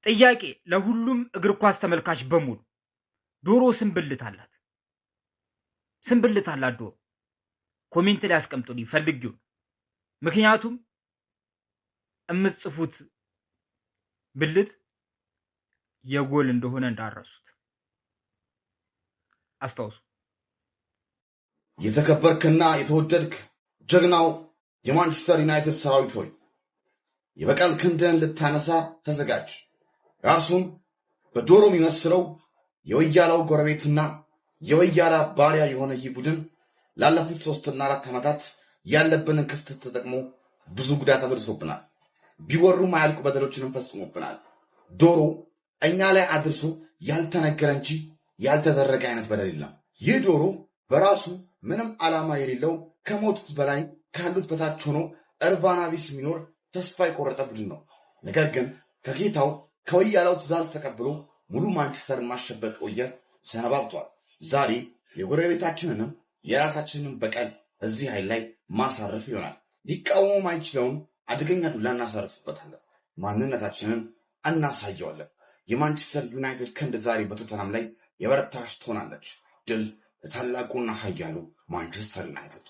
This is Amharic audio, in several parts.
ጥያቄ ለሁሉም እግር ኳስ ተመልካች በሙሉ ዶሮ ስንብልት አላት? ስንብልት አላት ዶሮ? ኮሜንት ላይ አስቀምጡልኝ ፈልጊው። ምክንያቱም እምጽፉት ብልት የጎል እንደሆነ እንዳረሱት አስታውሱ። የተከበርክና የተወደድክ ጀግናው የማንቸስተር ዩናይትድ ሰራዊት ሆይ የበቀል ክንድህን ልታነሳ ተዘጋጅ። ራሱን በዶሮ የሚመስለው የወያላው ጎረቤትና የወያላ ባሪያ የሆነ ይህ ቡድን ላለፉት 3 እና 4 ዓመታት ያለብንን ክፍተት ተጠቅሞ ብዙ ጉዳት አድርሶብናል። ቢወሩም አያልቁ በደሎችንም ፈጽሞብናል። ዶሮ እኛ ላይ አድርሶ ያልተነገረ እንጂ ያልተደረገ አይነት በደል የለም። ይህ ዶሮ በራሱ ምንም ዓላማ የሌለው ከሞቱት በላይ ካሉት በታች ሆኖ እርባና ቢስ የሚኖር ተስፋ የቆረጠ ቡድን ነው። ነገር ግን ከጌታው ከወያላው ትእዛዝ ተቀብሎ ሙሉ ማንቸስተርን ማሸበር ቆየ፣ ሰነባብቷል። ዛሬ የጎረቤታችንንም የራሳችንን በቀል እዚህ ኃይል ላይ ማሳረፍ ይሆናል። ሊቃወም አይችለውን አደገኛ ዱላ እናሳርፍበታለን። ማንነታችንን እናሳየዋለን። የማንቸስተር ዩናይትድ ክንድ ዛሬ በቶተናም ላይ የበረታች ትሆናለች። ድል ለታላቁና ኃያሉ ማንቸስተር ዩናይትድ።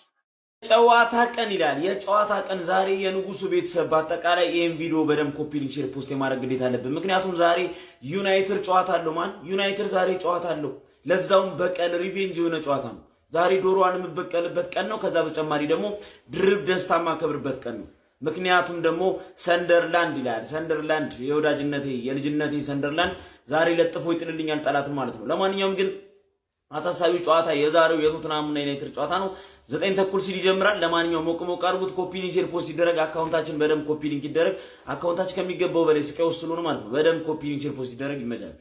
ጨዋታ ቀን ይላል። የጨዋታ ቀን ዛሬ የንጉሱ ቤተሰብ በአጠቃላይ ይሄን ቪዲዮ በደም ኮፒ ሊንክ ሼር ፖስት የማድረግ ግዴታ አለብን። ምክንያቱም ዛሬ ዩናይትድ ጨዋታ አለው። ዩናይትድ ዛሬ ጨዋታ አለው። ለዛውም በቀል ሪቬንጅ የሆነ ጨዋታ ነው። ዛሬ ዶሮዋን የምበቀልበት ቀን ነው። ከዛ በተጨማሪ ደግሞ ድርብ ደስታ ማከብርበት ቀን ነው። ምክንያቱም ደግሞ ሰንደርላንድ ይላል። ሰንደርላንድ የወዳጅነቴ የልጅነቴ ሰንደርላንድ ዛሬ ለጥፎ ይጥልልኛል ጠላትን ማለት ነው። ለማንኛውም ግን አሳሳቢው ጨዋታ የዛሬው የቶተንሃምና ዩናይትድ ጨዋታ ነው። 9:30 ሲል ይጀምራል። ለማንኛውም ሞቅ አድርጉት። ኮፒ ሊንክ ሼር ፖስት ይደረግ። አካውንታችን በደም ኮፒ ሊንክ ይደረግ። አካውንታችን ከሚገባው በላይ ስቀው ስለሆነ ማለት ነው። በደም ኮፒ ሊንክ ሼር ፖስት ይደረግ። ይመቻል።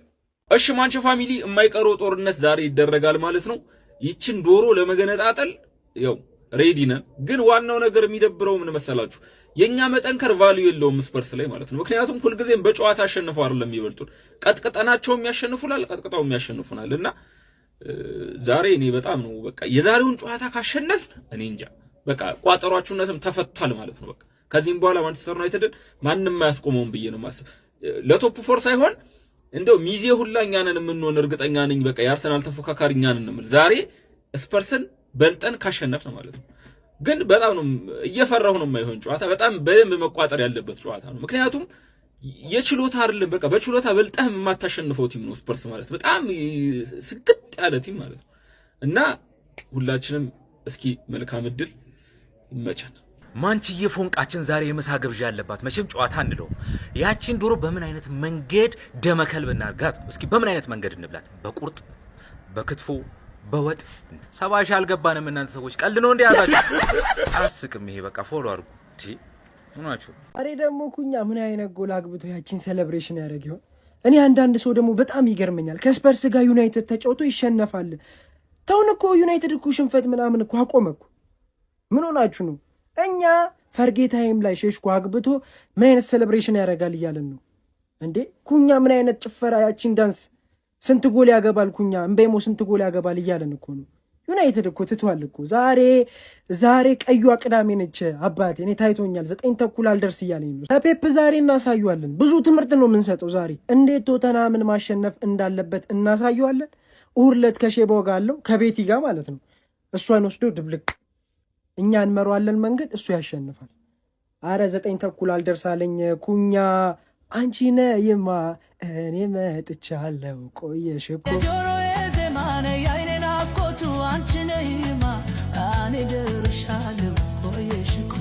እሺ ማንቸ ፋሚሊ የማይቀረው ጦርነት ዛሬ ይደረጋል ማለት ነው። ይችን ዶሮ ለመገነጣጠል ያው ሬዲ ነን። ግን ዋናው ነገር የሚደብረው ምን መሰላችሁ? የኛ መጠንከር ቫልዩ የለውም ስፐርስ ላይ ማለት ነው። ምክንያቱም ሁልጊዜም በጨዋታ አሸንፈው አይደለም የሚበልጡን፣ ቀጥቅጠናቸውም ያሸንፉናል፣ ቀጥቅጠውም ያሸንፉናልና ዛሬ እኔ በጣም ነው በቃ የዛሬውን ጨዋታ ካሸነፍን እኔ እንጃ በቃ ቋጠሯችሁነትም ተፈቷል ማለት ነው። በቃ ከዚህም በኋላ ማንቸስተር ዩናይትድን ማንንም አያስቆመውም ብዬ ነው ማስብ። ለቶፕ 4 ሳይሆን እንደው ሚዜ ሁላ እኛ ነን የምንሆን እርግጠኛ ነኝ። በቃ የአርሰናል ተፎካካሪ እኛ ነን እንምል ዛሬ ስፐርስን በልጠን ካሸነፍን ማለት ነው። ግን በጣም ነው እየፈራሁ ነው የማይሆን ጨዋታ፣ በጣም በደንብ መቋጠር ያለበት ጨዋታ ነው። ምክንያቱም የችሎታ አይደለም በቃ በችሎታ በልጠህ የማታሸንፈው ቲም ነው ስፐርስ ማለት በጣም ስግጥ ያለ ቲም ማለት ነው። እና ሁላችንም እስኪ መልካም እድል ይመቻል። ማንችዬ ፎንቃችን ዛሬ የምሳ ግብዣ ያለባት መቼም ጨዋታ እንለው። ያቺን ዶሮ በምን አይነት መንገድ ደመከልብ እናርጋት? እስኪ በምን አይነት መንገድ እንብላት? በቁርጥ በክትፎ በወጥ 70 ሺህ አልገባንም። እናንተ ሰዎች ቀልድ ነው እንዴ ያዛችሁ? አስቅም ይሄ በቃ ፎሎ አድርጉ እቲ ምናችሁ። አሬ ደግሞ ኩኛ ምን አይነት ጎል አግብቶ ያቺን ሴሌብሬሽን ያደርግ ይሆን? እኔ አንዳንድ ሰው ደግሞ በጣም ይገርመኛል። ከስፐርስ ጋር ዩናይትድ ተጫውቶ ይሸነፋል። ተውን እኮ ዩናይትድ እኮ ሽንፈት ምናምን እኮ አቆመ እኮ። ምን ሆናችሁ ነው? እኛ ፈርጌታይም ላይ ሼሽኮ አግብቶ ምን አይነት ሴሌብሬሽን ያደርጋል እያለን ነው እንዴ? ኩኛ ምን አይነት ጭፈራ ያቺን ዳንስ ስንት ጎል ያገባል ኩኛ እምቤሞ ስንት ጎል ያገባል እያለን እኮ ነው። ዩናይትድ እኮ ትቷል እኮ። ዛሬ ቀዩዋ ቅዳሜ ነች አባቴ። እኔ ታይቶኛል። 9:30 አልደርስ እያለኝ ነው። ለፔፕ ዛሬ እናሳየዋለን። ብዙ ትምህርት ነው የምንሰጠው ዛሬ። እንዴት ቶተንሃምን ማሸነፍ እንዳለበት እናሳየዋለን። እሑድ ዕለት ከሼባው ጋር አለው ከቤቲ ጋር ማለት ነው። እሷን ወስዶ ድብልቅ እኛ እንመራዋለን መንገድ፣ እሱ ያሸንፋል። አረ 9:30 አልደርስ አለኝ ኩኛ። አንቺ ነይማ እኔ መጥቻለሁ ቆየሽ እኮ የጆሮዬ ዜማ ነይ የዓይኔ ናፍቆቱ አንቺ ነይማ እኔ ደርሻለሁ ቆየሽ እኮ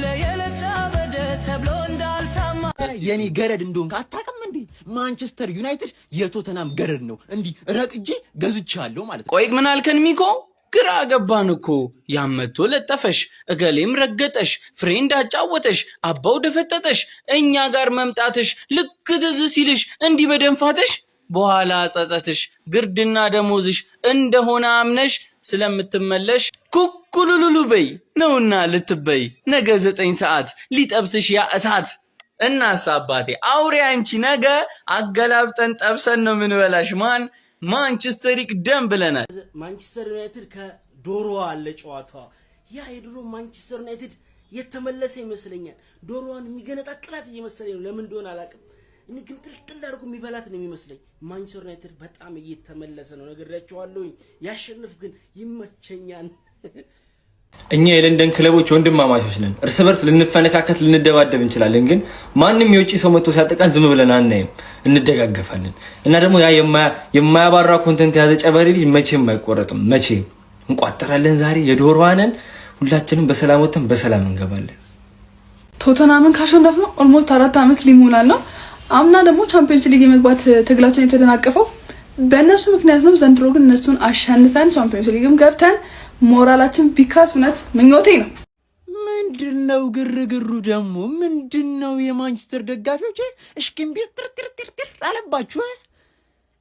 ለየለታ በደ ተብሎ እንዳልታማ የኔ ገረድ እንደሆንክ አታውቅም እንዴ? ማንቸስተር ዩናይትድ የቶተናም ገረድ ነው። እንዲህ ረቅጄ ገዝቻለሁ ማለት ነው። ቆይ ምን አልከን ሚኮ? ግራ ገባን እኮ። ያመቶ ለጠፈሽ እገሌም ረገጠሽ፣ ፍሬንድ አጫወተሽ፣ አባው ደፈጠጠሽ፣ እኛ ጋር መምጣትሽ ልክ ትዝ ሲልሽ እንዲህ በደንፋተሽ በኋላ ጸጸትሽ ግርድና ደሞዝሽ እንደሆነ አምነሽ ስለምትመለሽ ኩኩሉሉሉ በይ ነውና ልትበይ ነገ 9 ሰዓት ሊጠብስሽ ያ እሳት። እናስ አባቴ አውሬ አንቺ ነገ አገላብጠን ጠብሰን ነው ምንበላሽ። ማንቸስተር ይቅደም ብለናል። ማንቸስተር ዩናይትድ ከዶሮ አለ ጨዋታ። ያ የድሮ ማንቸስተር ዩናይትድ የተመለሰ ይመስለኛል። ዶሮዋን የሚገነጣጥላት እየመሰለኝ ነው። ለምን እንደሆነ አላውቅም። እኔ ግን ጥልጥል አድርጎ የሚበላት ነው የሚመስለኝ። ማንቸስተር ዩናይትድ በጣም እየተመለሰ ነው። ነግሬያቸዋለሁኝ። ያሸንፍ ግን ይመቸኛል። እኛ የለንደን ክለቦች ወንድማማቾች ነን። እርስ በርስ ልንፈነካከት ልንደባደብ እንችላለን፣ ግን ማንም የውጪ ሰው መጥቶ ሲያጠቃን ዝም ብለን አናይም፣ እንደጋገፋለን። እና ደግሞ ያ የማያባራ ኮንተንት ያዘ ጨበሬ ልጅ መቼም አይቆረጥም። መቼም እንቋጠራለን። ዛሬ የዶሮዋነን ሁላችንም በሰላም ወጥተን በሰላም እንገባለን። ቶተናምን ካሸነፍነው ኦልሞስት 4 ዓመት ሊሞላል ነው። አምና ደግሞ ቻምፒየንስ ሊግ የመግባት ትግላችን የተደናቀፈው በእነሱ ምክንያት ነው። ዘንድሮ ግን እነሱን አሸንፈን ቻምፒየንስ ሊግም ገብተን ሞራላችን ቢካስ እውነት ምኞቴ ነው። ምንድነው ግርግሩ ደግሞ ምንድነው? የማንቸስተር ደጋፊዎች እሽክምቢት ትርትርትር አለባችሁ።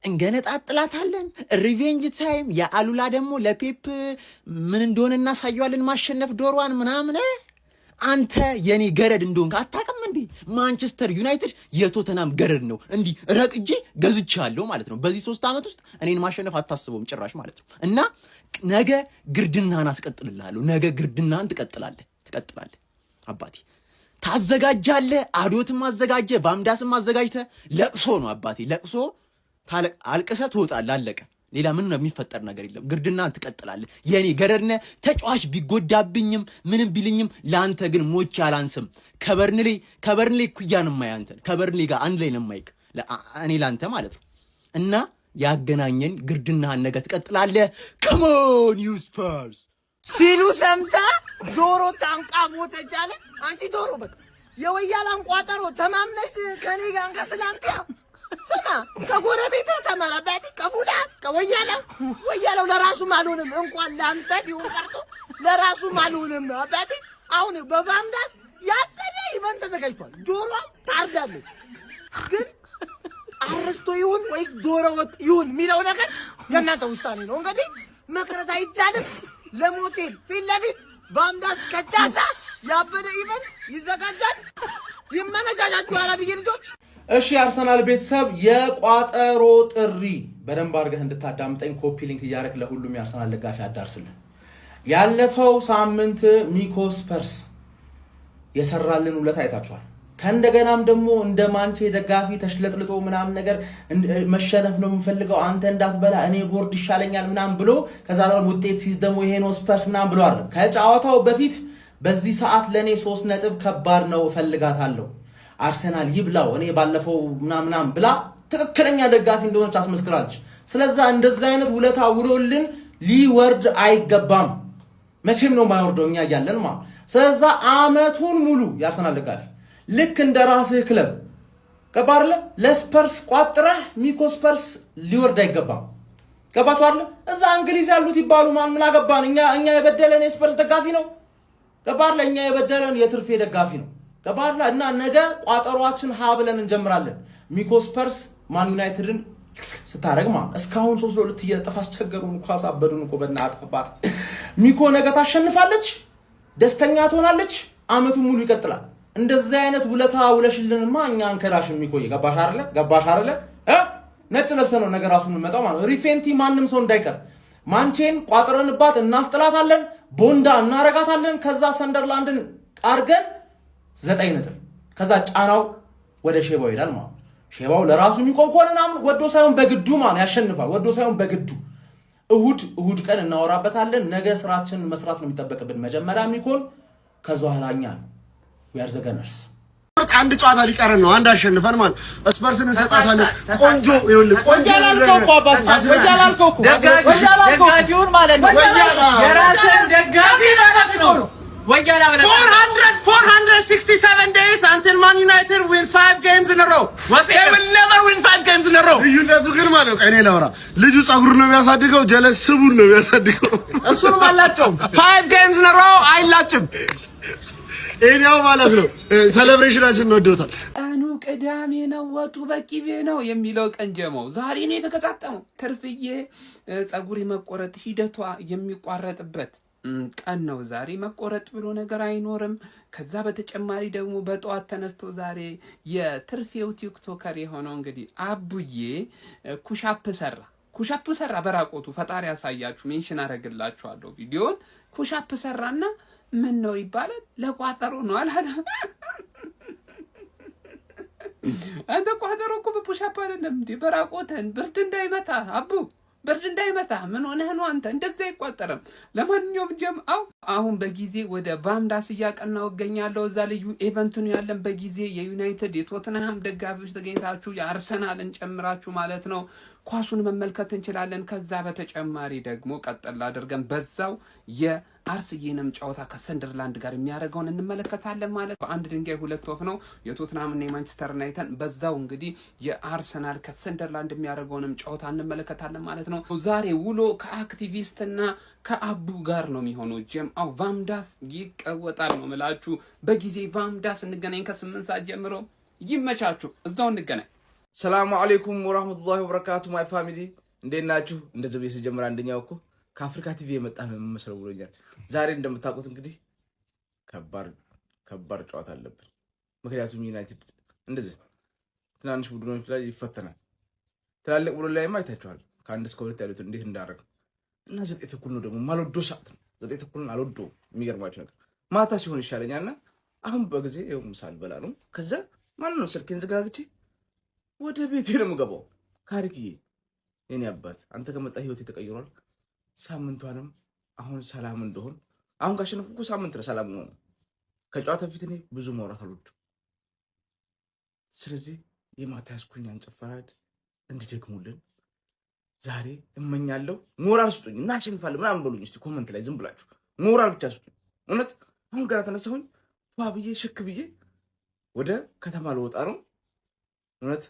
እንገነጣጥላታለን። ሪቬንጅ ታይም። የአሉላ ደግሞ ለፔፕ ምን እንደሆነ እናሳየዋለን። ማሸነፍ ዶሮዋን ምናምን። አንተ የኔ ገረድ እንደሆንክ አታውቅም እንዴ? ማንቸስተር ዩናይትድ የቶተናም ገረድ ነው። እንዲህ ረቅጄ ገዝቻለሁ ማለት ነው። በዚህ 3 ዓመት ውስጥ እኔን ማሸነፍ አታስበውም ጭራሽ ማለት ነው። እና ነገ ግርድናህን አስቀጥልልሃለሁ። ነገ ግርድናህን ትቀጥላለህ አባቴ። ታዘጋጃለህ። አዶትም አዘጋጀ፣ ቫምዳስም አዘጋጅተህ ለቅሶ ነው አባቴ። ለቅሶ አልቅሰህ ትወጣለህ። አለቀ። ሌላ ምን ነው የሚፈጠር ነገር የለም። ግርድናህን ትቀጥላለህ። የኔ ገረድነ ተጫዋች ቢጎዳብኝም ምንም ቢልኝም ለአንተ ግን ሞቼ አላንስም። ከበርንሌ ኩያን ማያንተን ከበርንሌ ጋር አንድ ላይ ነው የማይክ እኔ ላንተ ማለት ነው። እና ያገናኘን ግርድናህን ነገ ትቀጥላለህ። ከሞን ዩ ስፐርስ ሲሉ ሰምታ ዶሮ ታንቃ ሞተች አለ። አንቺ ዶሮ በቃ የወያላን ቋጠሮ ተማምነሽ ከኔ ጋር አንከስላንቲያ ስማ፣ ከጎረቤት ተመረበት ከፉላ ወያላው ለራሱም አልሆንም። እንኳን ለአንተ ሊሆን ቀርቶ ለራሱም አልሆንም አባቴ። አሁን በቫምዳስ ያበደ ኢቨንት ተዘጋጅቷል። ዶሮም ታርዳለች። ግን አርስቶ ይሁን ወይስ ዶሮ ወጥ ይሁን የሚለው ነገር የእናንተ ውሳኔ ነው። እንግዲህ መቅረት አይቻልም። ለሞቴል ፊት ለፊት ቫምዳስ ከቻሳ ያበደ ኢቨንት ይዘጋጃል። ይመነጃጃችሁ አራድዬ ልጆች። እሺ አርሰናል ቤተሰብ የቋጠሮ ጥሪ በደንብ አድርገህ እንድታዳምጠኝ ኮፒ ሊንክ እያደረክ ለሁሉም የአርሰናል ደጋፊ አዳርስልን። ያለፈው ሳምንት ሚኮ ስፐርስ የሰራልን ውለታ አይታችኋል። ከእንደገናም ደግሞ እንደ ማንቼ ደጋፊ ተሽለጥልጦ ምናምን ነገር መሸነፍ ነው የምፈልገው አንተ እንዳትበላ እኔ ቦርድ ይሻለኛል ምናምን ብሎ ከዛ ውጤት ሲዝ ደግሞ ይሄ ነው ስፐርስ ምናምን ብሎ አይደል። ከጨዋታው በፊት በዚህ ሰዓት ለኔ 3 ነጥብ ከባድ ነው እፈልጋታለሁ አርሰናል ይብላው እኔ ባለፈው ምናምን ብላ ትክክለኛ ደጋፊ እንደሆነች አስመስክራለች። ስለዚህ እንደዛ አይነት ውለታ ውሎልን ሊወርድ አይገባም። መቼም ነው ማይወርደው እኛ ያያለን ማለት። ስለዚህ አመቱን ሙሉ የአርሰናል ደጋፊ ልክ እንደ ራስህ ክለብ ገባርለ ለስፐርስ ቋጥረህ ሚኮ ስፐርስ ሊወርድ አይገባም። ገባችሁ አይደል? እዛ እንግሊዝ ያሉት ይባሉ ማን ምን አገባን? እኛ የበደለን የስፐርስ ደጋፊ ነው። ገባርለ እኛ የበደለን የትርፌ ደጋፊ ነው። ገባርለ እና ነገ ቋጠሯችን ሀ ብለን እንጀምራለን። ሚኮ ስፐርስ ማን ዩናይትድን ስታረግ ማለት እስካሁን 3-2 እየጠፋ አስቸገሩን እኮ አሳበዱን እኮ በእናትህ። ሚኮ ነገ ታሸንፋለች፣ ደስተኛ ትሆናለች፣ አመቱን ሙሉ ይቀጥላል። እንደዚህ አይነት ውለታ ውለሽልንማ እኛ አንከራሽ ሚኮይ ገባሽ አይደለ? ነጭ ለብሰ ነው ነገር ራሱን እንመጣው ማለት ሪፌንቲ ማንም ሰው እንዳይቀር ማንቼን ቋጥረንባት እናስጥላታለን፣ ቦንዳ እናረጋታለን። ከዛ ሰንደርላንድን አርገን 9 ነጥብ ከዛ ጫናው ወደ ሼባው ይላል ማለት ሼባው ለራሱ የሚቆም ከሆነና ወዶ ሳይሆን በግዱ ማለት ያሸንፋል። ወዶ ሳይሆን በግዱ እሁድ ቀን እናወራበታለን። ነገ ስራችን መስራት ነው የሚጠበቅብን። መጀመሪያ ሚኮን ከዛ ኋላኛ we are the gunners። አንድ ጨዋታ ሊቀረን ነው። አንድ አሸንፈን ማለት ስፐርስን እንሰጣታለን። ቆንጆ ይኸውልህ ቆንጆ ያላልከው እኮ አባታ ወጃላልከው እኮ ደጋፊውን ማለት ነው። የራስን ደጋፊ ማለት ነው። ወጃላ ማለት 467 days until Man United wins 5 games in a row. They will never win 5 games in a row. ልዩነቱ ግን ማለት ነው። እኔ ላውራ ልጁ ጸጉር ነው የሚያሳድገው፣ ጀለስ ስቡን ነው የሚያሳድገው። እሱንም አላቸው 5 games in a row አይላችም። እኛው ማለት ነው ሴሌብሬሽናችን ነው ወዶታል። ቀኑ ቅዳሜ ነው ወጡ በቂቤ ነው የሚለው ቀን ጀመው ዛሬ ነው የተከታተመው። ትርፍዬ ጸጉሪ መቆረጥ ሂደቷ የሚቋረጥበት ቀን ነው ዛሬ። መቆረጥ ብሎ ነገር አይኖርም። ከዛ በተጨማሪ ደግሞ በጠዋት ተነስቶ ዛሬ የትርፌው ቲክቶከር የሆነው እንግዲህ አቡዬ ኩሻፕ ሰራ በራቆቱ። ፈጣሪ ያሳያችሁ፣ ሜንሽን አረግላችኋለሁ ቪዲዮን። ኩሻፕ ሰራና ምን ነው ይባላል ለቋጠሮ ነው አላለ። አንተ ቋጠሮ እኮ በፑሻፕ አይደለም እንዴ በራቆተን ብርድ እንዳይመታ አቡ ብርድ እንዳይመታ ምን ሆነህ ነው አንተ እንደዛ አይቋጠርም። ለማንኛውም ጀምአው አሁን በጊዜ ወደ ቫምዳስ እያቀናው እገኛለሁ። እዛ ልዩ ኢቨንት ነው ያለን በጊዜ የዩናይትድ የቶተንሃም ደጋፊዎች ተገኝታችሁ የአርሰናልን ጨምራችሁ ማለት ነው ኳሱን መመልከት እንችላለን። ከዛ በተጨማሪ ደግሞ ቀጥል አድርገን በዛው የአርስዬንም ጨዋታ ከሰንደርላንድ ጋር የሚያደርገውን እንመለከታለን ማለት በአንድ ድንጋይ ሁለት ወፍ ነው። የቶትናም እና የማንቸስተር ዩናይትድ በዛው እንግዲህ የአርሰናል ከሰንደርላንድ የሚያደርገውንም ጨዋታ እንመለከታለን ማለት ነው። ዛሬ ውሎ ከአክቲቪስትና ከአቡ ጋር ነው የሚሆነው። ጀምአው ቫምዳስ ይቀወጣል ነው ምላችሁ። በጊዜ ቫምዳስ እንገናኝ ከ8 ሰዓት ጀምሮ። ይመቻችሁ፣ እዛው እንገናኝ። ሰላሙ አለይኩም ወራህመቱላሂ ወበረካቱ ማይ ፋሚሊ እንዴት ናችሁ? እንደዚህ ቤት ሲጀምር አንደኛው እኮ ከአፍሪካ ቲቪ የመጣ ነው የምመስለው ብሎኛል። ዛሬ እንደምታውቁት እንግዲህ ከባድ ጨዋታ አለብን። ምክንያቱም ዩናይትድ እንደዚህ ትናንሽ ቡድኖች ላይ ይፈተናል። ትላልቅ ቡድን ላይማ አይታችኋል ከ1 እስከ 2 ያሉት እንዴት እንዳደረግ እና 9 ተኩል ነው ደግሞ ማልወዶ ሰዓት ነው። 9 ተኩልን አልወደውም። የሚገርማችሁ ነገር ማታ ሲሆን ይሻለኛልና አሁን በጊዜ ይኸው ምሳ ልበላ ነው። ከዛ ማለት ነው ስልኬን ዘጋግቼ ወደ ቤቴ ነው የምገባው። ካሪክዬ የኔ አባት አንተ ከመጣ ህይወቴ ተቀይሯል። ሳምንቷንም አሁን ሰላም እንደሆን አሁን ካሸነፍኩ እኮ ሳምንት ነው ሰላም ነው። ከጨዋታ ፊት እኔ ብዙ ማውራት አልወድም። ስለዚህ የማታያስ ኩኛን ጭፈራድ እንዲደግሙልን ዛሬ እመኛለሁ። ሞራል ስጡኝ እና አሸንፋለሁ ምናምን በሉኝ እስቲ ኮመንት ላይ ዝም ብላችሁ ሞራል ብቻ ስጡኝ። እውነት አሁን ገና ተነሳሁኝ ፏ ብዬ ሽክ ብዬ ወደ ከተማ ልወጣ ነው። እውነት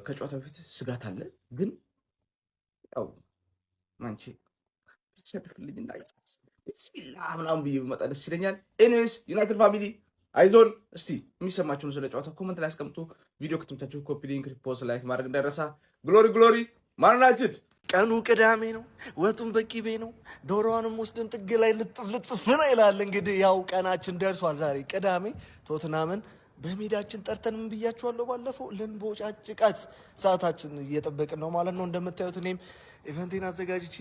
ከጨዋታ በፊት ስጋት አለ፣ ግን ያው ማንቺ ሸፍልኝና ቢስሚላህ ምናምን ብዬ ብመጣ ደስ ይለኛል። ኤኒዌይስ ዩናይትድ ፋሚሊ አይዞን። እስቲ የሚሰማችሁን ስለ ጨዋታ ኮመንት ላይ አስቀምጡ። ቪዲዮ ከተመቻችሁ ኮፒ ሊንክ፣ ሪፖስት፣ ላይክ ማድረግ እንዳይረሳ። ግሎሪ ማን ዩናይትድ። ቀኑ ቅዳሜ ነው፣ ወጡን በቂቤ ነው፣ ዶሮዋንም ወስደን ጥግ ላይ ልጥፍ ነው ይላል። እንግዲህ ያው ቀናችን ደርሷል። ዛሬ ቅዳሜ ቶትናምን በሜዳችን ጠርተን ምን ብያችኋለሁ ባለፈው ልንቦጫጭቃት ሰዓታችን እየጠበቅን ነው ማለት ነው። እንደምታዩት እኔም ኢቨንቴን አዘጋጅቼ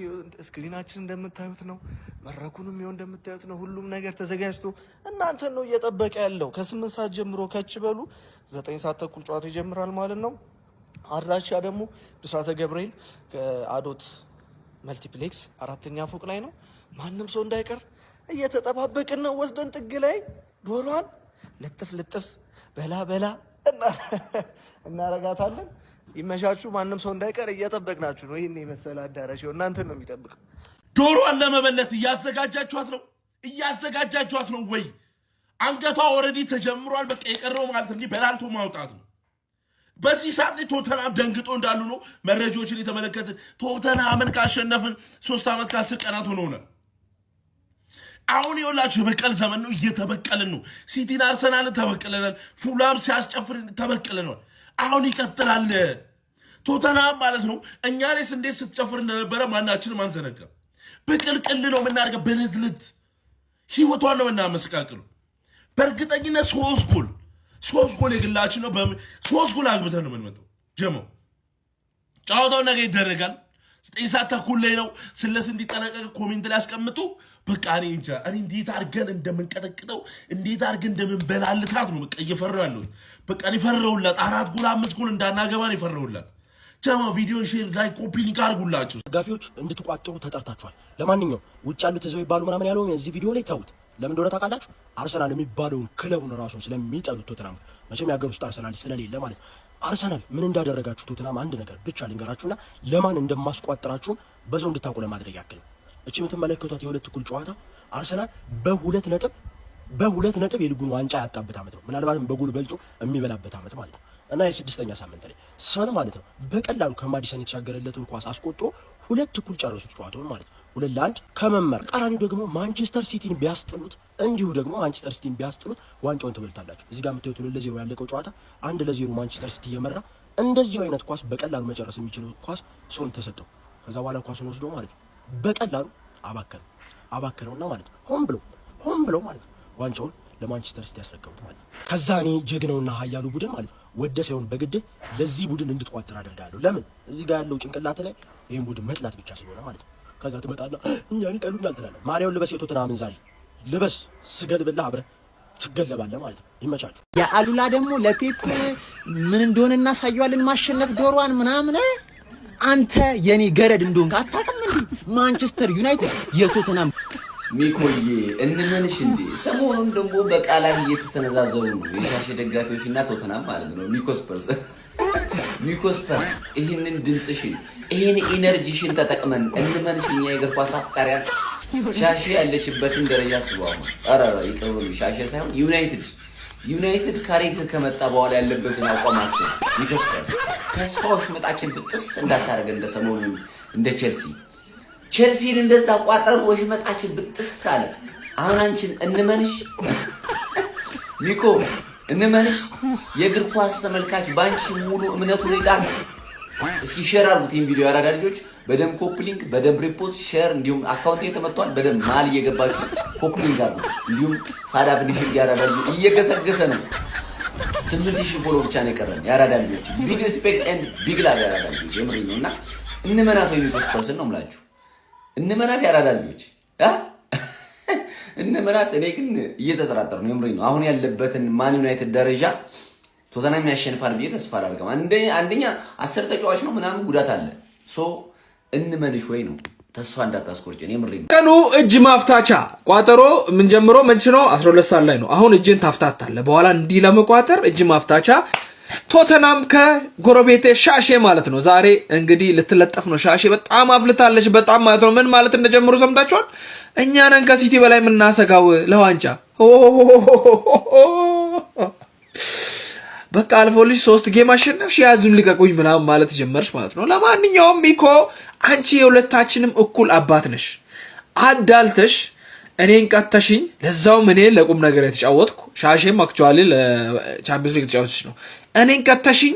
ስክሪናችን እንደምታዩት ነው፣ መድረኩንም ይኸው እንደምታዩት ነው። ሁሉም ነገር ተዘጋጅቶ እናንተን ነው እየጠበቀ ያለው። ከ8 ሰዓት ጀምሮ ከች በሉ 9 ሰዓት ተኩል ጨዋታ ይጀምራል ማለት ነው። አድራሻ ደግሞ ብስራተ ገብርኤል ከአዶት መልቲፕሌክስ 4ኛ ፎቅ ላይ ነው። ማንም ሰው እንዳይቀር እየተጠባበቅን ነው። ወስደን ጥግ ላይ ዶሯን ልጥፍ በላ እናረጋታለን። ይመሻችሁ። ማንም ሰው እንዳይቀር እየጠበቅናችሁ ነው። ይሄን የመሰለ አዳራሽ እናንተን ነው የሚጠብቀው። ዶሮዋን ለመበለት እያዘጋጃችኋት ነው ወይ? አንገቷ ኦልሬዲ ተጀምሯል። በቃ የቀረው ማለት እንዲህ በላልቶ ማውጣት ነው። በዚህ ሰዓት ላይ ቶተንሃም ደንግጦ እንዳሉ ነው መረጃዎችን የተመለከትን። ቶተንሃምን ካሸነፍን 3 ዓመት ከ10 ቀናት ሆኖናል። አሁን የወላችሁ የበቀል ዘመን ነው። እየተበቀልን ነው። ሲቲን አርሰናልን ተበቅለናል። ፉላም ሲያስጨፍር ተበቅለናል። አሁን ይቀጥላል። ቶተንሃም ማለት ነው እኛ ላይስ እንዴት ስትጨፍር እንደነበረ ማናችንም አንዘነጋም። በቅልቅል ነው የምናደርገው። በልትልት ህይወቷን ነው የምናመሰቃቅለው። በእርግጠኝነት 3 ጎል የግላችን ነው። 3 ጎል አግብተን ነው የምንመጣው። ጀመው ጨዋታው ነገ ይደረጋል። 9 ሰዓት ተኩል ላይ ነው። ስለስ እንዲጠነቀቅ ኮሜንት ላይ አስቀምጡ። በቃ እኔ እንጃ እኔ እንዴት አድርገን እንደምንቀጠቅጠው እንዴት አድርገን እንደምንበላልታት ነው በቃ እየፈራሁ ያለሁት። በቃ እፈራሁላት 4 ጎል 5 ጎል እንዳናገባ ነው እፈራሁላት። ጀማ ቪዲዮን ሼር ላይ ኮፒ ሊንክ አድርጉላችሁ። ደጋፊዎች እንድትቋጥሩ ተጠርታችኋል። ለማንኛውም ውጭ ያሉት እዛው ይባሉ ምናምን ያለው እዚህ ቪዲዮ ላይ ታውት ለምን እንደሆነ ታውቃላችሁ? አርሰናል የሚባለውን ክለቡን ራሱን ስለሚጠሉት ቶተንሃም መቼም ያገር ውስጥ አርሰናል ስለሌለ ማለት ነው። አርሰናል ምን እንዳደረጋችሁ ቶተንሃም አንድ ነገር ብቻ ልንገራችሁና ለማን እንደማስቋጥራችሁ በዛው እንድታውቁ ለማድረግ ያክል እቺ የምትመለከቷት የሁለት እኩል ጨዋታ አርሰናል በሁለት ነጥብ የሊጉን ዋንጫ ያጣበት ዓመት ነው። ምናልባትም በጎል በልጦ የሚበላበት ዓመት ማለት ነው። እና የ6ኛ ሳምንት ላይ ሰን ማለት ነው በቀላሉ ከማዲሰን የተሻገረለትን ኳስ አስቆጥሮ ሁለት እኩል ጨረሱት ጨዋታውን ማለት ነው 2-1 ከመመር ቃራኒው ደግሞ ማንቸስተር ሲቲን ቢያስጥሉት ዋንጫውን ትበልታላችሁ። እዚህ ጋር የምታዩት 2-0 ያለቀው ጨዋታ 1-0 ማንቸስተር ሲቲ እየመራ እንደዚህ አይነት ኳስ በቀላሉ መጨረስ የሚችለው ኳስ ሶን ተሰጠው። ከዛ በኋላ ኳሱን ወስዶ ማለት ነው በቀላሉ አባከነውና ማለት ነው ሆን ብሎ ማለት ነው ዋንጫውን ለማንቸስተር ሲቲ ያስረከቡት ማለት ነው። ከዛ እኔ ጀግናውና ኃያሉ ቡድን ማለት ወደ ሳይሆን በግድ ለዚህ ቡድን እንድትቋጥር አደርጋለሁ። ለምን እዚህ ጋር ያለው ጭንቅላት ላይ ይሄን ቡድን መጥላት ብቻ ስለሆነ ማለት ነው። ከዛ ትመጣና እኛን ይጠሉኛል ትላለህ። ማሪያውን ልበስ የቶተንሃምን ዛሬ ልበስ ስገድብልህ አብረህ ትገለባለህ ማለት ነው። ይመቻችሁ። የአሉላ ደግሞ ለፔፕ ምን እንደሆነ እናሳየዋለን ማሸነፍ ዶሮዋን ምናምን። አንተ የኔ ገረድ እንደሆንክ አታውቅም እንዴ? ማንቸስተር ዩናይትድ የቶተናም ሚኮዬ እንመንሽ እንዴ? ሰሞኑን ደግሞ በቃላት እየተሰነዛዘሩ ነው የሻሽ ደጋፊዎችና ቶተናም ማለት ነው። ሚኮስፐርስ ይህንን ድምፅሽን ይህን ኢነርጂሽን ተጠቅመን እንመንሽ እኛ የእግር ኳስ አፍቃሪያን ሻሽ ያለችበትን ደረጃ አስበው። ኧረ ይቅርብሉ። ሻሽ ሳይሆን ዩናይትድ ካሬክ ከመጣ በኋላ ያለበትን አቋም አስብ። ሚኮስፐርስ ተስፋዎች መጣችን ብጥስ እንዳታረገ እንደ ሰሞኑ እንደ ቼልሲን እንደዛ ቋጥረን ወሽመጣችን ብጥስ አለ። አሁን አንቺን እንመንሽ ሚኮ እንመንሽ። የእግር ኳስ ተመልካች ባንቺ ሙሉ እምነቱ ይጣል። እስኪ ሼር አድርጉት ይሄን ቪዲዮ ያራዳ ልጆች፣ በደም ኮፒ ሊንክ፣ በደም ሪፖስት፣ ሼር እንዲሁም አካውንት ተመቷል። በደም ማል እየገባችሁ ኮፒ ሊንክ አድርጉት። እንዲሁም ሳዳ ፊኒሽንግ ያራዳ ልጆች እየገሰገሰ ነው። 8000 ፎሎ ብቻ ነው የቀረን ያራዳ ልጆች። ቢግ ሪስፔክት ኤንድ ቢግ ላቭ ያራዳ ልጆች የምሬ ነውና እንመናት ወይ ሚኮስፐርስ ነው የምላችሁ። እንመናት ያራዳ ልጆች እንመናት። እኔ ግን እየተጠራጠርኩ ነው የምሬ ነው። አሁን ያለበትን ማን ዩናይትድ ደረጃ ቶተናም ያሸንፋል ብዬ ተስፋ አላደርግም። አንደኛ 10 ተጫዋች ነው ምናምን ጉዳት አለ። ሶ እንመንሽ ወይ ነው ተስፋ እንዳታስቆርጭን የምሬ ነው። ቀኑ እጅ ማፍታቻ ቋጠሮ ምን ጀምሮ መች ነው 12 ሰዓት ላይ ነው። አሁን እጅን ታፍታታለህ። በኋላ እንዲህ ለመቋጠር እጅ ማፍታቻ ቶተናም ከጎረቤቴ ሻሼ ማለት ነው። ዛሬ እንግዲህ ልትለጠፍ ነው። ሻሼ በጣም አፍልታለች። በጣም ማለት ነው። ምን ማለት እንደጀመሩ ሰምታችኋል። እኛ ነን ከሲቲ በላይ የምናሰጋው ለዋንጫ። በቃ አልፎልሽ 3 ጌም አሸነፍሽ ያዙን ልቀቁኝ ምናምን ማለት ጀመርሽ ማለት ነው። ለማንኛውም ሚኮ አንቺ የሁለታችንም እኩል አባት ነሽ። አዳልተሽ እኔን ቀተሽኝ፣ ለዛውም እኔ ለቁም ነገር የተጫወትኩ ሻሼም አክቹአሊ ለቻምፒየንስ ሊግ ተጫወተሽ ነው። እኔን ቀተሽኝ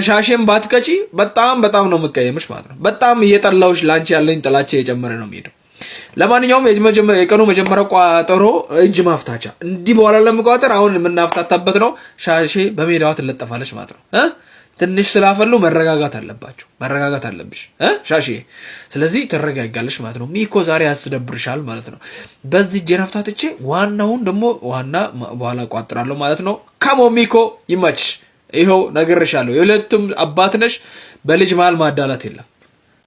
ሻሼም ባትቀጪ በጣም ነው የምቀየምሽ ማለት ነው። በጣም እየጠላውሽ ላንቺ ያለኝ ጥላቻ እየጨመረ ነው የሚሄደው። ለማንኛውም የቀኑ መጀመሪያ ቋጠሮ እጅ ማፍታቻ እንዲህ በኋላ ለመቋጠር አሁን የምናፍታታበት ነው። ሻሼ በሜዳዋ ትለጠፋለች ማለት ነው። ትንሽ ስላፈሉ መረጋጋት አለባቸው። መረጋጋት አለብሽ ሻሼ። ስለዚህ ትረጋጋለሽ ማለት ነው። ሚኮ ዛሬ ያስደብርሻል ማለት ነው። በዚህ እጄ ነፍታትቼ ዋናውን ደግሞ ዋና በኋላ ቋጥራለሁ ማለት ነው። ካሞ ሚኮ ይመችሽ። ይኸው ነግሬሻለሁ። የሁለቱም አባት ነሽ። በልጅ መሃል ማዳላት የለም።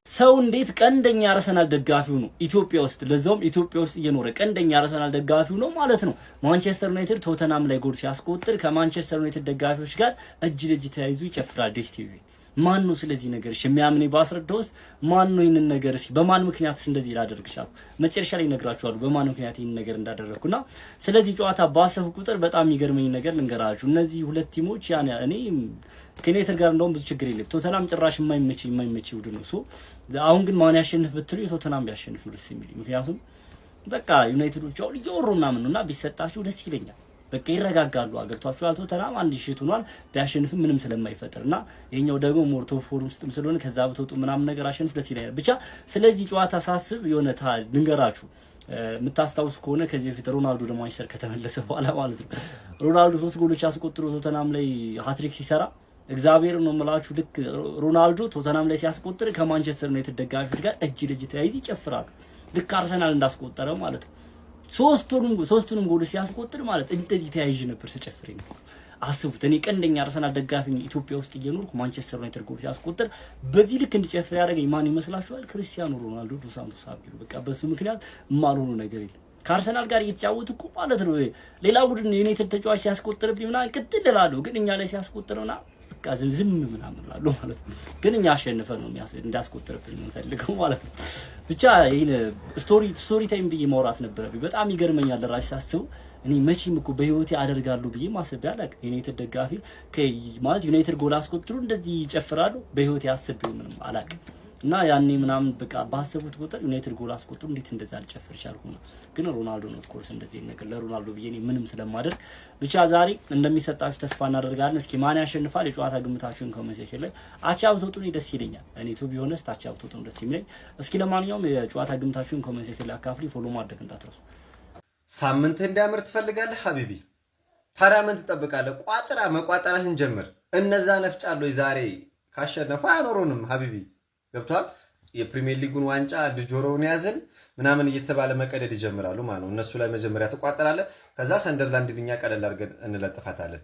ሰው እንዴት ቀንደኛ አርሰናል ደጋፊው ነው ኢትዮጵያ ውስጥ፣ ለዛውም ኢትዮጵያ ውስጥ እየኖረ ቀንደኛ አርሰናል ደጋፊው ነው ማለት ነው። ማንቸስተር ዩናይትድ ቶተናም ላይ ጎል ሲያስቆጥር ከማንቸስተር ዩናይትድ ደጋፊዎች ጋር እጅ ለእጅ ተያይዞ ይጨፍራል። ዲስ ቲቪ ማን ነው ስለዚህ ነገር የሚያምነኝ? ባስረዳውስ ማን ነው ይሄንን ነገር በማን ምክንያት እንደዚህ ላደርግሻለሁ? መጨረሻ ላይ እነግራችኋለሁ በማን ምክንያት ይሄንን ነገር እንዳደረኩና ስለዚህ ጨዋታ ባሰፉ ቁጥር በጣም የሚገርመኝ ነገር ልንገራችሁ። እነዚህ ሁለት ቲሞች እኔ ከዩናይትድ ጋር እንደውም ብዙ ችግር የለም። ቶተናም ጭራሽ የማይመች ቡድን ነው። አሁን ግን ማን ያሸንፍ ብትሉ ቶተናም ቢያሸንፍ ነው ደስ የሚል። ምክንያቱም በቃ ዩናይትዶች አሁን እየወሩ ምናምን ነውና ቢሰጣችሁ ደስ ይለኛል። በቃ ይረጋጋሉ። አገብቷችኋል። ቶተናም አንድ ሽት ሆኗል ቢያሸንፍም ምንም ስለማይፈጠርና ይሄኛው ደግሞ ሞርቶ ፎርም ውስጥም ስለሆነ ከዛ በተወጡ ምናምን ነገር አሸንፍ ደስ ይለኛል። ብቻ ስለዚህ ጨዋታ ሳስብ የሆነ ልንገራችሁ። የምታስታውሱ ከሆነ ከዚህ በፊት ሮናልዶ ደግሞ ማንቸስተር ከተመለሰ በኋላ ማለት ነው ሮናልዶ 3 ጎሎች አስቆጥሮ ቶተናም ላይ ሃትሪክ ሲሰራ እግዚአብሔር ነው የምላችሁ። ልክ ሮናልዶ ቶተናም ላይ ሲያስቆጥር ከማንቸስተር ዩናይትድ ደጋፊዎች ጋር እጅ ለእጅ ተያይዘው ይጨፍራሉ። ልክ አርሰናል እንዳስቆጠረ ማለት ነው። ሶስቱንም ጎል ሲያስቆጥር ማለት እንደዚህ ተያይዤ ነበር ስጨፍር ነበር። አስቡት። እኔ ቀንደኛ አርሰናል ደጋፊ ኢትዮጵያ ውስጥ እየኖርኩ ማንቸስተር ዩናይትድ ጎል ሲያስቆጥር በዚህ ልክ እንዲጨፍር ያደረገኝ ማን ይመስላችኋል? ክርስቲያኖ ሮናልዶ ዶስ ሳንቶስ አቢሮ። በቃ በሱ ምክንያት የማልሆኑ ነገር የለም። ከአርሰናል ጋር እየተጫወቱ እኮ ማለት ነው ሌላ ቡድን የዩናይትድ ተጫዋች ሲያስቆጥርብኝ ምናምን ቅጥል እላለሁ፣ ግን እኛ ላይ ሲያስቆጥርና በቃ ዝም ምናምን እላለሁ ማለት ነው። ግን እኛ አሸንፈን ነው እንዳስቆጥርብን የምንፈልገው ማለት ነው። ብቻ ይሄን ስቶሪ ታይም ብዬ ማውራት ነበረብኝ። በጣም ይገርመኛል ለራሴ ሳስበው። እኔ መቼም እኮ በህይወቴ አደርጋለሁ ብዬ ማሰብ ያላቅ ዩናይትድ ደጋፊ ማለት ዩናይትድ ጎል አስቆጥሩ እንደዚህ ይጨፍራሉ በህይወቴ አስቤው ምንም አላቅም። እና ያኔ ምናምን በቃ ባሰቡት ቁጥር ዩናይትድ ጎል አስቆጥሩ እንዴት እንደዛ አልጨፍር ቻልኩ ነው። ግን ሮናልዶ ነው ኦፍኮርስ እንደዚህ ነገር ለሮናልዶ ብዬ እኔ ምንም ስለማደርግ ብቻ ዛሬ እንደሚሰጣችሁ ተስፋ እናደርጋለን። እስኪ ማን ያሸንፋል? የጨዋታ ግምታችሁን ኮሜንት ሴክሽን ላይ አቻ ብትወጡ ደስ ይለኛል። እኔ ቱ ቢሆንስ አቻ ብትወጡ ደስ ይለኛል። እስኪ ለማንኛውም የጨዋታ ግምታችሁን ኮሜንት ሴክሽን ላይ አካፍሊ፣ ፎሎ ማድረግ እንዳትረሱ። ሳምንት እንዲያምር ትፈልጋለህ ሀቢቢ? ታዲያ ምን ትጠብቃለህ? መቋጠራህን ጀምር። እነዛ ነፍጫሎች ዛሬ ካሸነፉ አያኖሩንም ሀቢቢ። ገብቷል? የፕሪሚየር ሊጉን ዋንጫ አንድ ጆሮውን ያዝን ምናምን እየተባለ መቀደድ ይጀምራሉ ማለት ነው። እነሱ ላይ መጀመሪያ ትቋጠራለህ፣ ከዛ ሰንደርላንድን እኛ ቀለል አድርገን እንለጥፋታለን።